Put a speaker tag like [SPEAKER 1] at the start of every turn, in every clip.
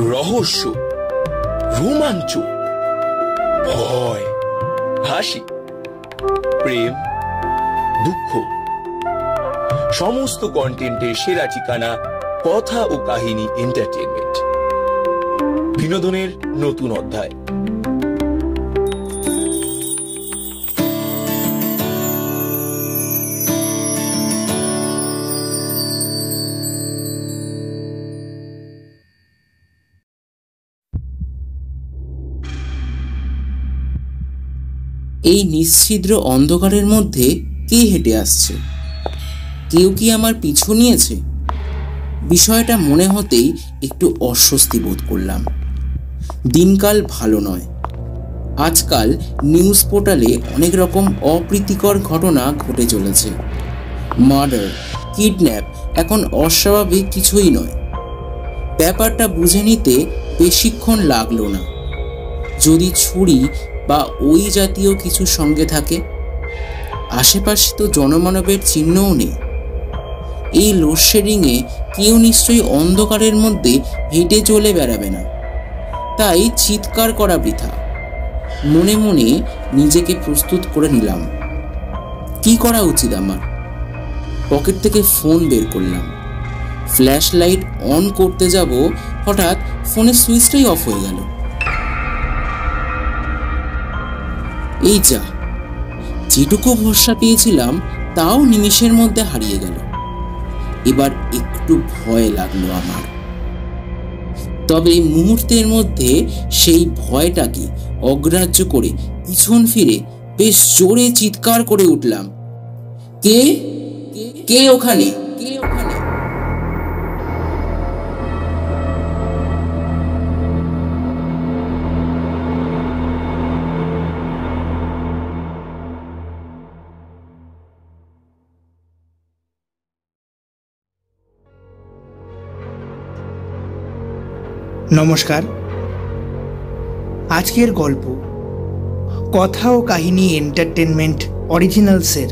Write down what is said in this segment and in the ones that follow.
[SPEAKER 1] রহস্য, রোমাঞ্চ, ভয়, হাসি, প্রেম, দুঃখ, সমস্ত কন্টেন্টের সেরা ঠিকানা কথা ও কাহিনী এন্টারটেইনমেন্ট। বিনোদনের নতুন অধ্যায়।
[SPEAKER 2] এই নিশ্ছিদ্র অন্ধকারের মধ্যে কে হেঁটে আসছে? কেউ কি আমার পিছু নিয়েছে? বিষয়টা মনে হতেই একটু অস্বস্তি বোধ করলাম। দিনকাল ভালো নয়। আজকাল নিউজ পোর্টালে অনেক রকম অপ্রীতিকর ঘটনা ঘটে চলেছে। মার্ডার, কিডন্যাপ এখন অস্বাভাবিক কিছুই নয়। ব্যাপারটা বুঝে নিতে বেশিক্ষণ লাগলো না। যদি ছুরি বা ওই জাতীয় কিছু সঙ্গে থাকে, আশেপাশে তো জনমানবের চিহ্নও নেই। এই লোডশেডিংয়ে কেউ নিশ্চয়ই অন্ধকারের মধ্যে হেঁটে চলে বেড়াবে না। তাই চিৎকার করা বৃথা। মনে মনে নিজেকে প্রস্তুত করে নিলাম। কি করা উচিত আমার? পকেট থেকে ফোন বের করলাম। ফ্ল্যাশ লাইট অন করতে যাব, হঠাৎ ফোনের সুইচটাই অফ হয়ে গেল। এই যা, যেটুকু ভরসা পেয়েছিলাম তাও নিমেষের মধ্যে হারিয়ে গেল। এবার একটু ভয় লাগলো আমার। তবে মুহূর্তের মধ্যে সেই ভয়টাকে অগ্রাহ্য করে পিছন ফিরে বেশ জোরে চিৎকার করে উঠলাম, কে কে ওখানে?
[SPEAKER 3] নমস্কার। আজকের গল্প কথা ও কাহিনী এন্টারটেনমেন্ট অরিজিনালসের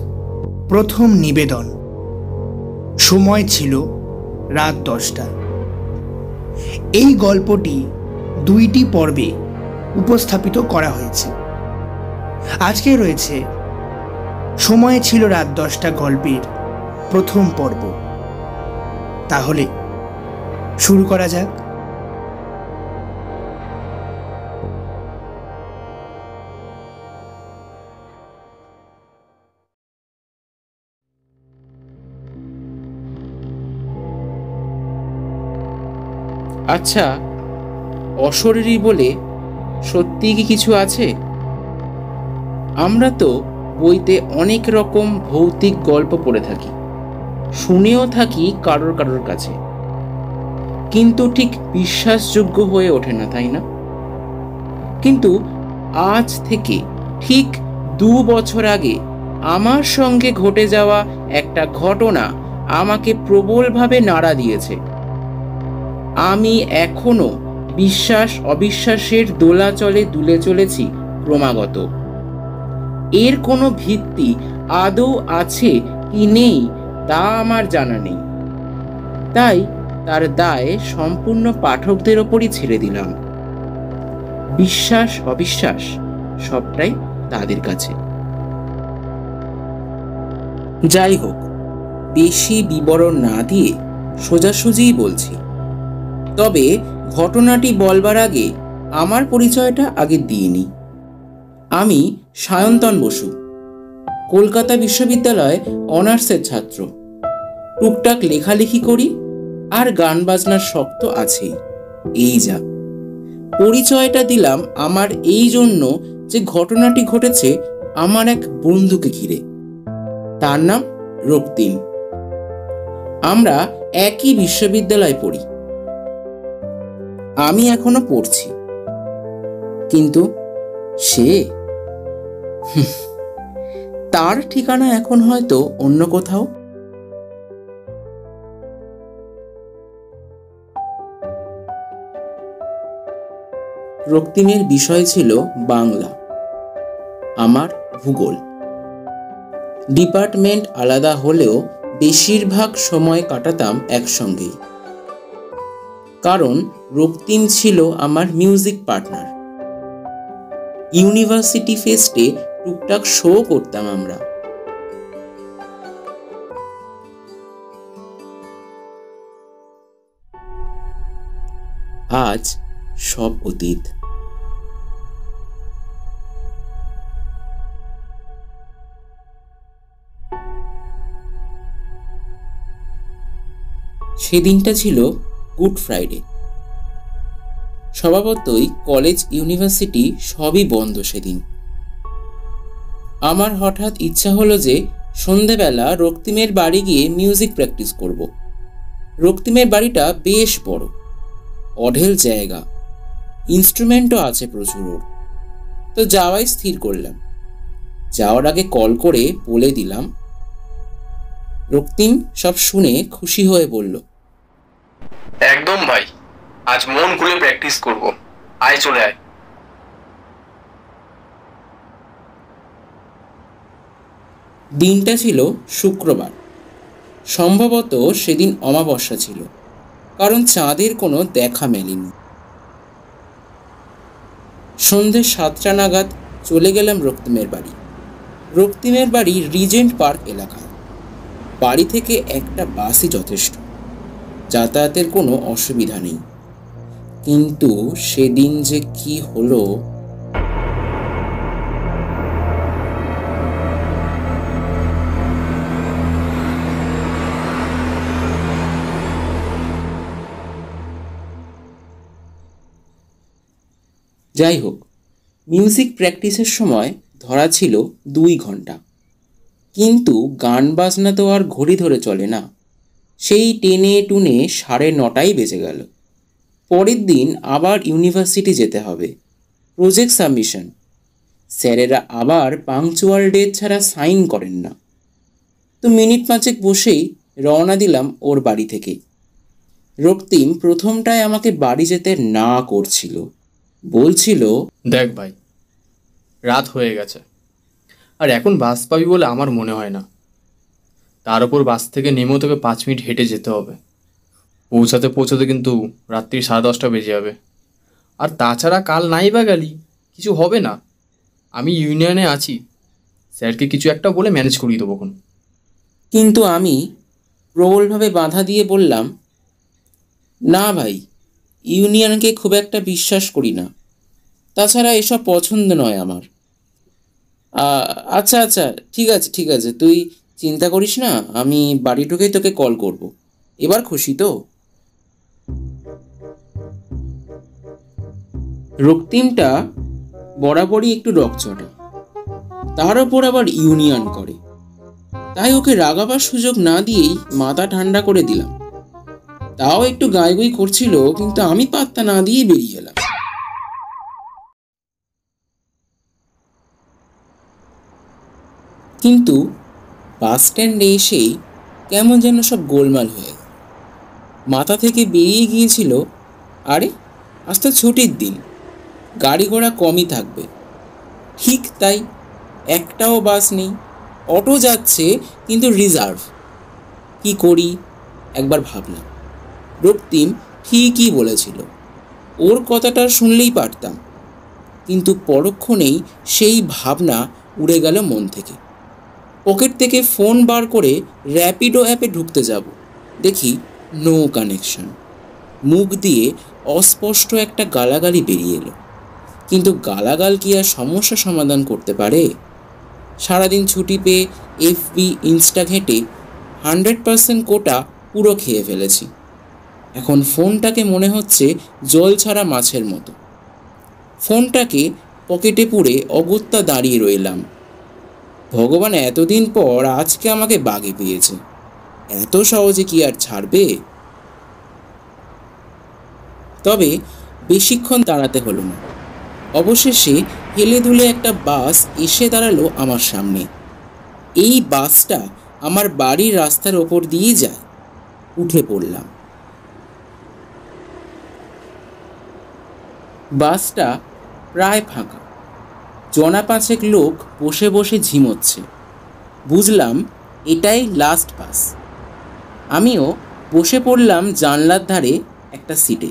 [SPEAKER 3] প্রথম নিবেদন। সময় ছিল রাত 10টা। এই গল্পটি 2টি পর্বে উপস্থাপিত করা হয়েছে। আজকে রয়েছে সময় ছিল রাত 10টা গল্পের প্রথম পর্ব। তাহলে শুরু করা যাক।
[SPEAKER 2] আচ্ছা, অশরীরী বলে সত্যি কি কিছু আছে? আমরা তো বইতে অনেক রকম ভৌতিক গল্প পড়ে থাকি, শুনেও থাকি কারোর কারোর কাছে, কিন্তু ঠিক বিশ্বাসযোগ্য হয়ে ওঠে না, তাই না? কিন্তু আজ থেকে ঠিক 2 বছর আগে আমার সঙ্গে ঘটে যাওয়া একটা ঘটনা আমাকে প্রবলভাবে নাড়া দিয়েছে। আমি এখনো বিশ্বাস অবিশ্বাসের দোলাচলে দুলে চলেছি ক্রমাগত। এর কোনো ভিত্তি আদৌ আছে কি নেই তা আমার জানা নেই, তাই তার দায় সম্পূর্ণ পাঠকদের ওপরই ছেড়ে দিলাম। বিশ্বাস অবিশ্বাস সবটাই তাদের কাছে। যাই হোক, বেশি বিবরণ না দিয়ে সোজাসুজিই বলছি। তবে ঘটনাটি বলবার আগে আমার পরিচয়টা আগে দিয়ে নিই। আমি সায়ন্তন বসু, কলকাতা বিশ্ববিদ্যালয় অনার্সের ছাত্র। টুকটাক লেখালেখি করি, আর গান বাজনার শখ তো আছেই। এই যা, পরিচয়টা দিলাম আমার এই জন্য যে ঘটনাটি ঘটেছে আমার এক বন্ধুকে ঘিরে। তার নাম রক্তিম। আমরা একই বিশ্ববিদ্যালয়ে পড়ি। আমি এখনো পড়ছি, কিন্তু সে তার ঠিকানা এখন হয়তো অন্য কোথাও। রক্তিমের বিষয় ছিল বাংলা, আমার ভূগোল। ডিপার্টমেন্ট আলাদা হলেও বেশিরভাগ সময় কাটাতাম একসঙ্গেই। কারণ রক্তিম ছিল আমার মিউজিক পার্টনার। ইউনিভার্সিটি ফেস্টে টুকটাক শো করতাম আমরা। আজ সব অতীত। সেদিনটা ছিল গুড ফ্রাইডে। স্বভাবতই কলেজ ইউনিভার্সিটি সবই বন্ধ সেদিন। আমার হঠাৎ ইচ্ছা হলো যে সন্ধেবেলা রক্তিমের বাড়ি গিয়ে মিউজিক প্র্যাকটিস করব। রক্তিমের বাড়িটা বেশ বড়, অঢেল জায়গা, ইনস্ট্রুমেন্টও আছে প্রচুর। তো যাওয়াই স্থির করলাম। যাওয়ার আগে কল করে বলে দিলাম। রক্তিম সব শুনে খুশি হয়ে বলল,
[SPEAKER 4] একদম ভাই, আজ মন খুলে প্র্যাকটিস করব, আয় চলে আয়।
[SPEAKER 2] দিনটা ছিল শুক্রবার। সম্ভবত সেদিন অমাবস্যা ছিল, কারণ চাঁদের কোনো দেখা মেলেনি। সন্ধ্যে 7টা নাগাদ চলে গেলাম রক্তিমের বাড়ি। রক্তিমের বাড়ি রিজেন্ট পার্ক এলাকায়। বাড়ি থেকে একটা বাসই যথেষ্ট, যাতায়াতের কোনো অসুবিধা নেই। কিন্তু সেদিন যে কি হলো। যাই হোক, মিউজিক প্র্যাকটিসের সময় ধরা ছিল 2 ঘন্টা। কিন্তু গান বাজনা তো আর ঘড়ি ধরে চলে না। সেই টেনে টুনে 9:30 বেজে গেল। পরের দিন আবার ইউনিভার্সিটি যেতে হবে, প্রজেক্ট সাবমিশন। স্যারেরা আবার পাংচুয়াল ডেট ছাড়া সাইন করেন না। তো মিনিট 5 বসেই রওনা দিলাম ওর বাড়ি থেকে। রক্তিম প্রথমটায় আমাকে বাড়ি যেতে না করছিল, বলছিল,
[SPEAKER 4] দেখ ভাই, রাত হয়ে গেছে, আর এখন বাস পাবি বলে আমার মনে হয় না। তার উপর বাস থেকে নেমেও তোকে 5 মিনিট হেঁটে যেতে হবে। পৌঁছাতে কিন্তু রাত্রি 10:30 বেজে যাবে। আর তাছাড়া কাল নাই বা গেলি কিছু হবে না। আমি ইউনিয়নে আছি, স্যারকে কিছু একটা বলে ম্যানেজ করিয়ে দেবো।
[SPEAKER 2] কিন্তু আমি প্রবলভাবে বাধা দিয়ে বললাম, না ভাই, ইউনিয়নকে খুব একটা বিশ্বাস করি না। তাছাড়া এসব পছন্দ নয় আমার। আচ্ছা আচ্ছা, ঠিক আছে, তুই চিন্তা করিস না, আমি বাড়ি ঢুকেই তোকে কল করব। এবার খুশি তো? রক্তিমটা বরাবরই একটু রকচটা, তার ওপর আবার ইউনিয়ন করে। তাই ওকে রাগাবার সুযোগ না দিয়েই মাথা ঠান্ডা করে দিলাম। তাও একটু গাইগুই করছিল, কিন্তু আমি পাত্তা না দিয়ে বেরিয়ে এলাম। কিন্তু বাস স্ট্যান্ডে এসেই কেমন যেন সব গোলমাল হয়ে গেল। মাথা থেকে বেরিয়ে গিয়েছিল, আরে আজ তো ছুটির দিন, গাড়ি ঘোড়া কমই থাকবে। ঠিক তাই, একটাও বাস নেই। অটো যাচ্ছে, কিন্তু রিজার্ভ। কি করি একবার ভাবলাম। রক্তিম ঠিকই বলেছিল, ওর কথাটা শুনলেই পারতাম। কিন্তু পরক্ষণেই সেই ভাবনা উড়ে গেল মন থেকে। পকেট থেকে ফোন বার করে র্যাপিডো অ্যাপে ঢুকতে যাব, দেখি নো কানেকশন। মুখ দিয়ে অস্পষ্ট একটা গালাগালি বেরিয়ে এলো। কিন্তু গালাগাল কি আর সমস্যা সমাধান করতে পারে? সারাদিন ছুটি পেয়ে FB ইনস্টা ঘেঁটে 100% কোটা পুরো খেয়ে ফেলেছি। এখন ফোনটাকে মনে হচ্ছে জল ছাড়া মাছের মতো। ফোনটাকে পকেটে পুরে অগত্যা দাঁড়িয়ে রইলাম। ভগবান এতদিন পর আজকে আমাকে বাগে পেয়েছে, এত সহজে কি আর ছাড়বে? তবে বেশিক্ষণ দাঁড়াতে হলো না। অবশেষে হেলে দুলে একটা বাস এসে দাঁড়ালো আমার সামনে। এই বাসটা আমার বাড়ির রাস্তার ওপর দিয়ে যায়। উঠে পড়লাম। বাসটা প্রায় ফাঁকা, 4-5 লোক বসে বসে ঝিমোচ্ছে। বুঝলাম এটাই লাস্ট বাস। আমিও বসে পড়লাম জানলার ধারে, একটা সিটে।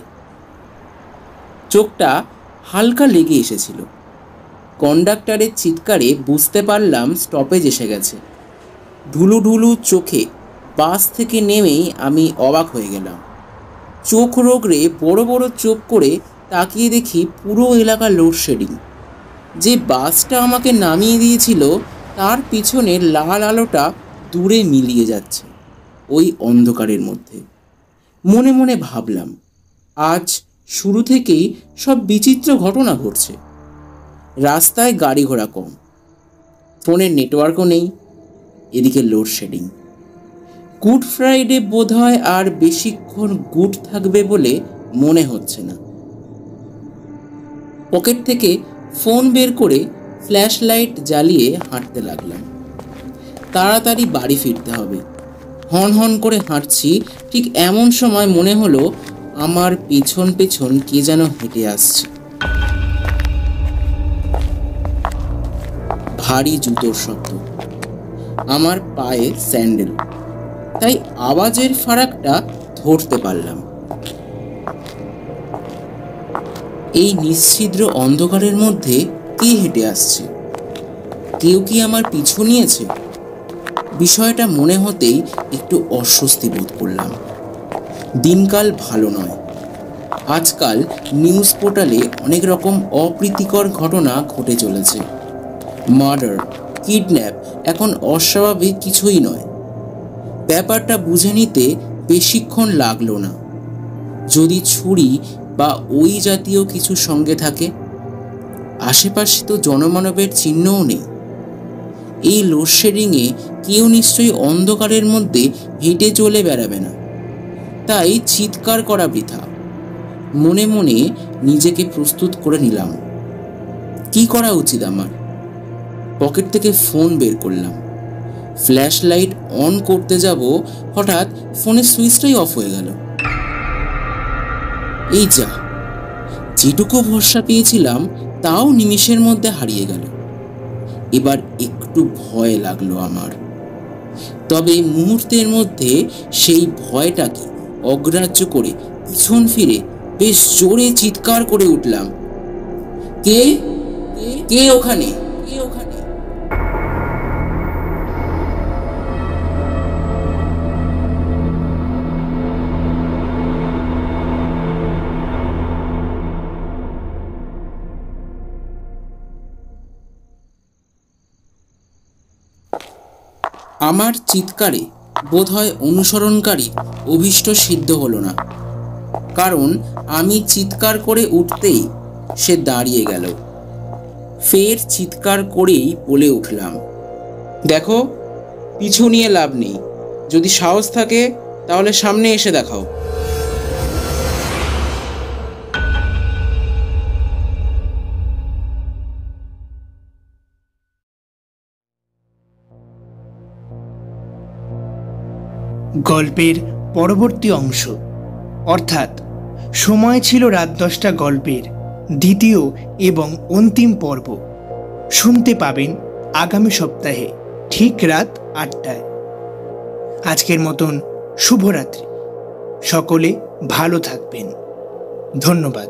[SPEAKER 2] চোখটা হালকা লেগে এসেছিল। কন্ডাক্টরের চিৎকারে বুঝতে পারলাম স্টপেজ এসে গেছে। ঢুলু ঢুলু চোখে বাস থেকে নেমেই আমি অবাক হয়ে গেলাম। চোখ রোগড়ে বড় বড় চোখ করে তাকিয়ে দেখি পুরো এলাকা লোডশেডিং। যে বাসটা আমাকে নামিয়ে দিয়েছিল তার পিছনের লাল আলোটা দূরে মিলিয়ে যাচ্ছে ওই অন্ধকারের মধ্যে। মনে মনে ভাবলাম, আজ শুরু থেকেই সব বিচিত্র ঘটনা ঘটছে। রাস্তায় গাড়ি ঘোড়া কম, ফোনের নেটওয়ার্কও নেই, এদিকে লোডশেডিং। গুড ফ্রাইডে বোধহয় আর বেশিক্ষণ গুড থাকবে বলে মনে হচ্ছে না। পকেট থেকে ফোন বের করে ফ্ল্যাশ লাইট জ্বালিয়ে হাঁটতে লাগলাম। তাড়াতাড়ি বাড়ি ফিরতে হবে। হন হন করে হাঁটছি, ঠিক এমন সময় মনে হলো আমার পেছন পেছন কে যেন হেঁটে আসছে। ভারী জুতোর শব্দ, আমার পায়ে স্যান্ডেল, তাই আওয়াজের ফারাকটা ধরতে পারলাম। এই নিশ্ছিদ্র অন্ধকারের মধ্যে কে হেঁটে আসছে? কেউ কি আমার পিছু নিয়েছে? বিষয়টা মনে হতেই একটু অস্বস্তি বোধ করলাম। দিনকাল ভালো নয়। আজকাল নিউজ পোর্টালে অনেক রকম অপ্রীতিকর ঘটনা ঘটে চলেছে। মার্ডার, কিডন্যাপ এখন অস্বাভাবিক কিছুই নয়। ব্যাপারটা বুঝে নিতে বেশিক্ষণ লাগলো না। যদি ছুরি বা ওই জাতীয় কিছু সঙ্গে থাকে, আশেপাশে তো জনমানবের চিহ্নও নেই। এই লোডশেডিংয়ে কেউ নিশ্চয়ই অন্ধকারের মধ্যে হেঁটে চলে বেড়াবে না, তাই চিৎকার করা বৃথা। মনে মনে নিজেকে প্রস্তুত করে নিলাম। কি করা উচিত আমার? পকেট থেকে ফোন বের করলাম। ফ্ল্যাশ লাইট অন করতে যাব, হঠাৎ ফোনের সুইচটাই অফ হয়ে গেল। এই যা, যেটুকু ভরসা পেয়েছিলাম তাও নিমিষের মধ্যে হারিয়ে গেল। এবার একটু ভয় লাগলো আমার। তবে মুহূর্তের মধ্যে সেই ভয়টাকে অগ্রাহ্য করে পিছন ফিরে বেশ জোরে চিৎকার করে উঠলাম, কে কে ওখানে? আমার চিৎকারে বোধহয় অনুসরণকারী অভীষ্ট সিদ্ধ হলো না, কারণ আমি চিৎকার করে উঠতেই সে দাঁড়িয়ে গেল। ফের চিৎকার করেই বলে উঠলাম, দেখো, পিছু নিয়ে লাভ নেই। যদি সাহস থাকে তাহলে সামনে এসে দেখাও।
[SPEAKER 3] গল্পের পরবর্তী অংশ, অর্থাৎ সময় ছিল রাত 10টা গল্পের দ্বিতীয় এবং অন্তিম পর্ব শুনতে পাবেন আগামী সপ্তাহে ঠিক রাত 8টায়। আজকের মতন শুভরাত্রি। সকলে ভালো থাকবেন। ধন্যবাদ।